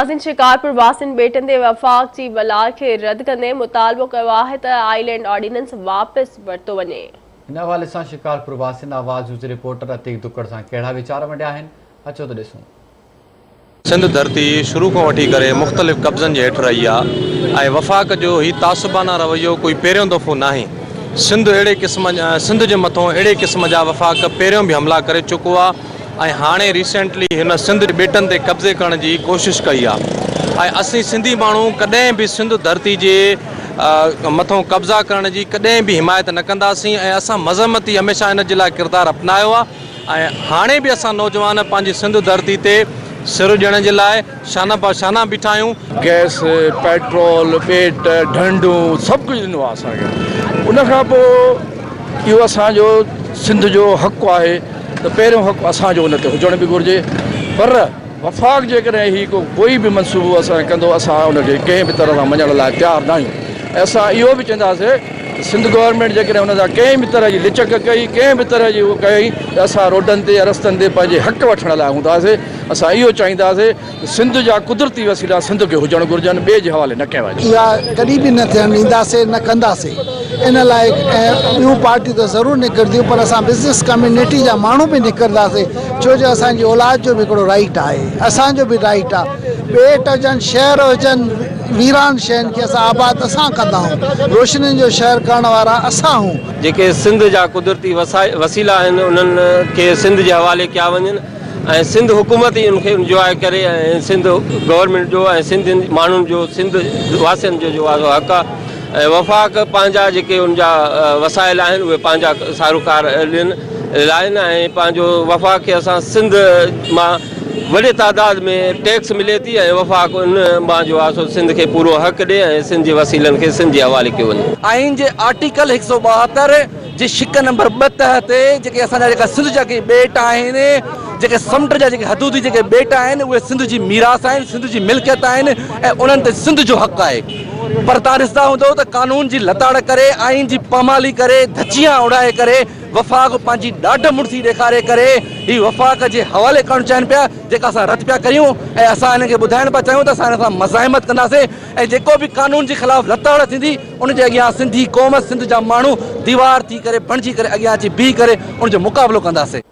वासिन Shikarpur वासिन batten दे वफ़ाक़ जी बलाग खे रद्द कंदे मुतालबो कयो आहे त आइलैंड ऑर्डिनेंस वापसि वरितो वञे। इन हवाले सां शिकारपुर वासिन आवाज़ न्यूज़ रिपोर्टर अतीक दुक्कड़ सां कहिड़ा वीचार मंडिया आहिनि, अचो त ॾिसूं। सिंध धरती शुरू खां वठी करे मुख़्तलिफ़ कब्ज़नि जे हेठि रही आहे ऐं वफ़ाक़ जो ही तासुबाना रवैयो कोई पहिरियों दफ़ो नाहे। सिंध अहिड़े क़िस्म सिंध जे मथां अहिड़े क़िस्म जा वफ़ाक़ पहिरियों बि हमला करे चुको आहे ऐं हाणे रिसेंटली हिन सिंध बेटनि ते कब्ज़े करण जी कोशिशि कई आहे ऐं असीं सिंधी माण्हू कॾहिं बि सिंध धरती जे मथां कब्ज़ा करण जी कॾहिं बि हिमायत न कंदासीं ऐं असां मज़म्मती हमेशह इन जे लाइ किरदारु अपनायो आहे ऐं हाणे बि असां नौजवान पंहिंजी सिंध धरती ते सिर ॾियण जे लाइ शाना बशाना बीठा आहियूं। गैस, पेट्रोल, पेट, ढंढूं सभु कुझु ॾिनो आहे असांखे। उनखां पोइ इहो असांजो सिंध जो हक़ु आहे त पहिरियों हक़ु असांजो उन ते हुजण बि घुरिजे, पर वफ़ाक़ जेकॾहिं ही कोई बि मनसूबो असां कंदो असां उनखे कंहिं बि तरह सां मञण लाइ तयारु न आहियूं। ऐं असां इहो बि चवंदासीं सिंध गवर्नमेंट जेकॾहिं हुन सां कंहिं बि तरह जी लिचक कई, कंहिं बि तरह जी उहो कई त असां रोडनि ते या रस्तनि ते पंहिंजे हक़ वठण लाइ हूंदासीं। असां इहो चाहींदासीं त सिंध जा कुदरती वसीला सिंध खे हुजणु घुरिजनि, ॿिए जे हवाले न कया वञे। इहा कॾहिं बि न थियणु ॾींदासीं, न कंदासीं। इन लाइ ॿियूं पार्टियूं त ज़रूरु निकिरंदियूं, पर असां बिज़नेस कम्यूनिटी जा माण्हू बि निकिरंदासीं, छो जो असांजी औलाद जो बि हिकिड़ो राइट आहे, असांजो बि राइट आहे। ॿेट हुजनि, शहर हुजनि, वीरान शहरनि खे असां आबाद असां कंदा आहियूं, रोशनियुनि जो शहर करण वारा असां आहियूं। जेके सिंध जा कुदरती वसीला आहिनि उन्हनि खे सिंध जे हवाले कया वञनि ऐं सिंध हुकूमत ई उनखे इंजॉय करे ऐं सिंध गवर्नमेंट जो ऐं सिंध माण्हुनि जो सिंध वासियुनि जो आहे हक़ आहे। ऐं वफ़ाक़ पंहिंजा जेके उनजा वसाइल आहिनि उहे पंहिंजा सारोकार ॾियनि लाइनि ऐं पंहिंजो वफ़ाक़ खे असां सिंध मां वॾे तादाद में टैक्स मिले थी ऐं वफ़ाक़ उन मां जो आहे सो सिंध खे पूरो हक़ ॾिए ऐं सिंध जे वसीलनि खे सिंध जे हवाले कयो वञे। आइन जे आर्टिकल 172 जे शिक नंबर 2 तहत जेके असांजा जेका सिंध जा के ॿेट आहिनि, जेके समुंड जा जेके हदूदी जेके ॿेट आहिनि उहे सिंध जी मीरास आहिनि, सिंध जी मिल्कियत आहिनि ऐं उन्हनि ते सिंध जो हक़ आहे। पर तव्हां ॾिसंदा हूंदो त कानून जी लताड़ करे, आइन जी पामाली करे, धचियां उड़ाए करे वफ़ाक़ पंहिंजी ॾाढ मुड़सी ॾेखारे करे ही वफ़ाक़ जे हवाले करणु चाहिनि पिया, जेका असां रद्द पिया करियूं ऐं असां हिनखे ॿुधाइण पिया चाहियूं त असां हिन सां मज़ाहिमत कंदासीं ऐं जेको बि कानून जे ख़िलाफ़ु लताड़ थींदी उनजे अॻियां सिंधी क़ौम, सिंध जा माण्हू दीवार थी करे बणिजी करे अॻियां अची बीह करे उनजो मुक़ाबिलो कंदासीं।